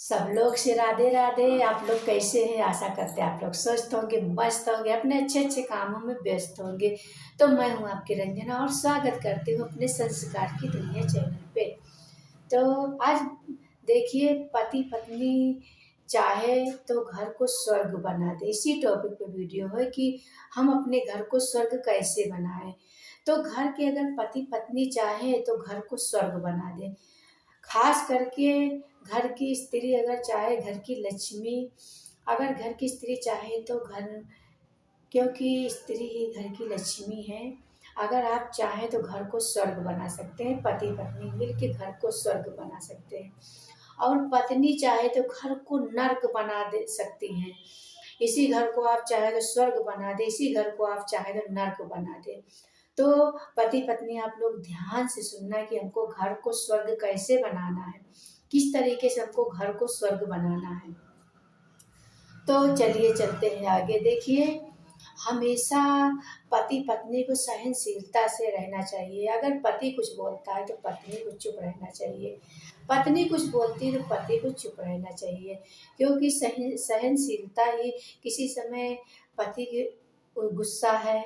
सब लोग से राधे राधे। आप लोग कैसे हैं? आशा करते हैं आप लोग स्वस्थ होंगे, मस्त होंगे, अपने अच्छे अच्छे कामों में व्यस्त होंगे। तो मैं हूं आपकी रंजना और स्वागत करती हूँ अपने संस्कार की दुनिया चैनल पे। तो आज देखिए, पति पत्नी चाहे तो घर को स्वर्ग बना दे, इसी टॉपिक पे वीडियो है कि हम अपने घर को स्वर्ग कैसे बनाएं। तो घर के अगर पति पत्नी चाहे तो घर को स्वर्ग बना दे। खास करके घर की स्त्री अगर चाहे, घर की लक्ष्मी, अगर घर की स्त्री चाहे तो घर, क्योंकि स्त्री ही घर की लक्ष्मी है। अगर आप चाहें तो घर को स्वर्ग बना सकते हैं, पति पत्नी मिलके घर को स्वर्ग बना सकते हैं। और पत्नी चाहे तो घर को नर्क बना दे सकती हैं। इसी घर को आप चाहे तो स्वर्ग बना दे, इसी घर को आप चाहे तो नर्क बना दे। तो पति पत्नी आप लोग ध्यान से सुनना कि हमको घर को स्वर्ग कैसे बनाना है, किस तरीके से हमको घर को स्वर्ग बनाना है। तो चलिए चलते हैं आगे। देखिए, हमेशा पति पत्नी को सहनशीलता से रहना चाहिए। अगर पति कुछ बोलता है तो पत्नी को चुप रहना चाहिए, पत्नी कुछ बोलती है तो पति को चुप रहना चाहिए। क्योंकि सहनशीलता ही किसी समय पति की गुस्सा है।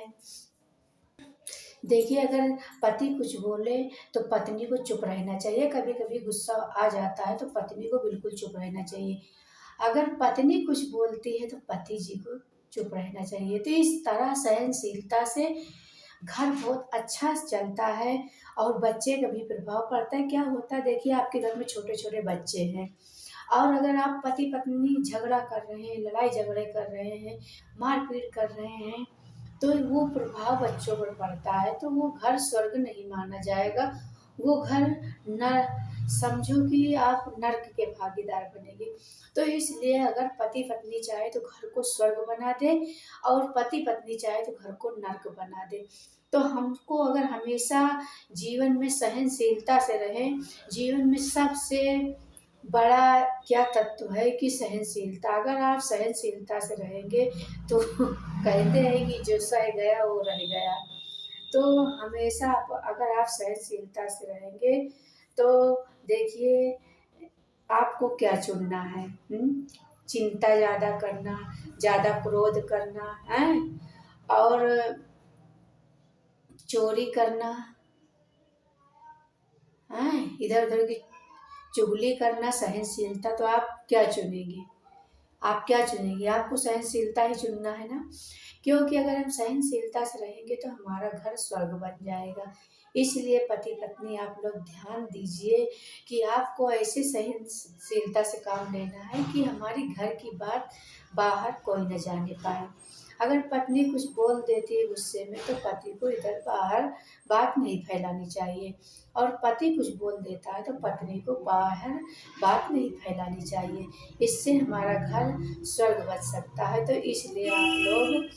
देखिए, अगर पति कुछ बोले तो पत्नी को चुप रहना चाहिए। कभी कभी गुस्सा आ जाता है तो पत्नी को बिल्कुल चुप रहना चाहिए। अगर पत्नी कुछ बोलती है तो पति जी को चुप रहना चाहिए। तो इस तरह सहनशीलता से घर बहुत अच्छा चलता है और बच्चे का भी प्रभाव पड़ता है। क्या होता है, देखिए आपके घर में छोटे छोटे बच्चे हैं और अगर आप पति पत्नी झगड़ा कर रहे हैं, लड़ाई झगड़े कर रहे हैं, मारपीट कर रहे हैं, तो वो प्रभाव बच्चों पर पड़ता है। तो वो घर स्वर्ग नहीं माना जाएगा, वो घर न, समझो कि आप नर्क के भागीदार बनेंगे। तो इसलिए अगर पति पत्नी चाहे तो घर को स्वर्ग बना दे और पति पत्नी चाहे तो घर को नर्क बना दे। तो हमको अगर हमेशा जीवन में सहनशीलता से रहें, जीवन में सबसे बड़ा क्या तत्व है कि सहनशीलता। अगर आप सहनशीलता से रहेंगे तो कहते हैं कि जो सह गया वो रह गया। तो हमेशा अगर आप सहनशीलता से रहेंगे तो देखिए, आपको क्या चुनना है? चिंता ज़्यादा करना, ज़्यादा क्रोध करना है और चोरी करना है, इधर उधर की चुगली करना, सहनशीलता, तो आप क्या चुनेंगे? आप क्या चुनेंगे? आपको सहनशीलता ही चुनना है ना। क्योंकि अगर हम सहनशीलता से रहेंगे तो हमारा घर स्वर्ग बन जाएगा। इसलिए पति पत्नी आप लोग ध्यान दीजिए कि आपको ऐसे सहनशीलता से काम लेना है कि हमारी घर की बात बाहर कोई न जाने पाए। अगर पत्नी कुछ बोल देती है गुस्से में तो पति को इधर बाहर बात नहीं फैलानी चाहिए, और पति कुछ बोल देता है तो पत्नी को बाहर बात नहीं फैलानी चाहिए। इससे हमारा घर स्वर्ग बन सकता है। तो इसलिए आप लोग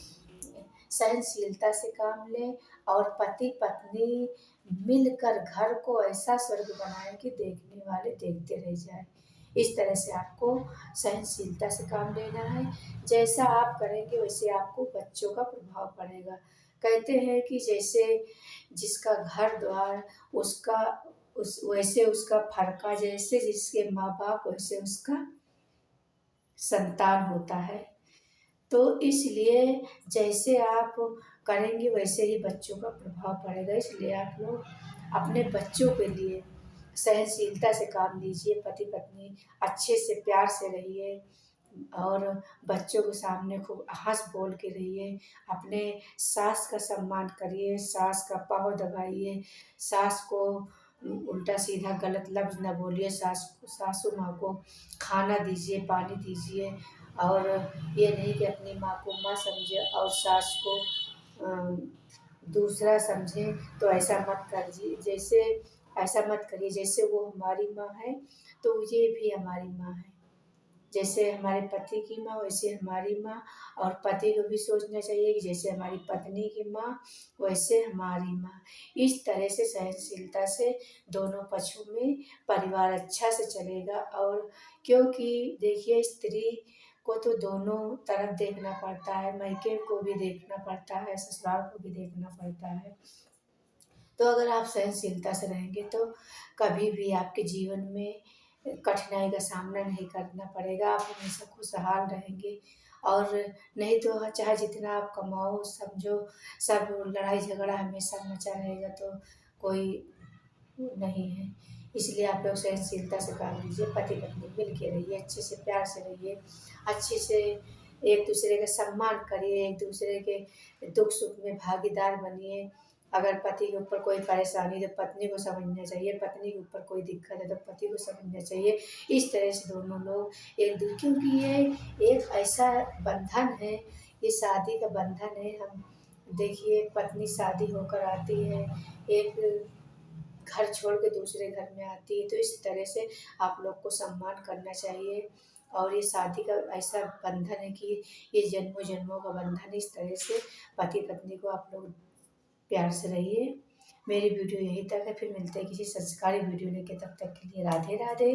सहनशीलता से काम लें और पति पत्नी मिलकर घर को ऐसा स्वर्ग बनाएं कि देखने वाले देखते रह जाएं। इस तरह से आपको सहनशीलता से काम लेना है। जैसा आप करेंगे वैसे आपको बच्चों का प्रभाव पड़ेगा। कहते हैं कि जैसे जिसका घर द्वार उसका उस वैसे उसका फरका, जैसे जिसके माँ बाप वैसे उसका संतान होता है। तो इसलिए जैसे आप करेंगे वैसे ही बच्चों का प्रभाव पड़ेगा। इसलिए आप लोग अपने बच्चों के लिए सहनशीलता से काम लीजिए। पति पत्नी अच्छे से प्यार से रहिए और बच्चों के सामने खूब हंस बोल के रहिए। अपने सास का सम्मान करिए, सास का पाँव दबाइए, सास को उल्टा सीधा गलत लफ्ज़ न बोलिए। सासू माँ को खाना दीजिए, पानी दीजिए, और ये नहीं कि अपनी माँ को माँ समझे और सास को दूसरा समझे। तो ऐसा मत करिए, जैसे ऐसा मत करिए। जैसे वो हमारी माँ है तो ये भी हमारी माँ है। जैसे हमारे पति की माँ वैसे हमारी माँ, और पति को भी सोचना चाहिए कि जैसे हमारी पत्नी की माँ वैसे हमारी माँ। इस तरह से सहनशीलता से दोनों पक्षों में परिवार अच्छा से चलेगा। और क्योंकि देखिए, स्त्री को तो दोनों तरफ देखना पड़ता है, मायके को भी देखना पड़ता है, ससुराल को भी देखना पड़ता है। तो अगर आप सहनशीलता से रहेंगे तो कभी भी आपके जीवन में कठिनाई का सामना नहीं करना पड़ेगा। आप हमेशा खुशहाल रहेंगे। और नहीं तो चाहे जितना आप कमाओ, समझो सब लड़ाई झगड़ा हमेशा मचा रहेगा तो कोई नहीं है। इसलिए आप लोग सहनशीलता से काम लीजिए, पति पत्नी मिल के रहिए, अच्छे से प्यार से रहिए, अच्छे से एक दूसरे का सम्मान करिए, एक दूसरे के दुख सुख में भागीदार बनिए। अगर पति के ऊपर कोई परेशानी है तो पत्नी को समझना चाहिए, पत्नी के ऊपर कोई दिक्कत है तो पति को समझना चाहिए। इस तरह से दोनों लोग एक दूसरे, क्योंकि ये एक ऐसा बंधन है, ये शादी का बंधन है। हम देखिए, पत्नी शादी होकर आती है, एक घर छोड़ के दूसरे घर में आती है, तो इस तरह से आप लोग को सम्मान करना चाहिए। और ये शादी का ऐसा बंधन है कि ये जन्मों जन्मों का बंधन है। इस तरह से पति पत्नी को आप लोग प्यार से रहिए। मेरी वीडियो यहीं तक है, फिर मिलते हैं किसी संस्कारी वीडियो लेके, तब तक के लिए राधे राधे।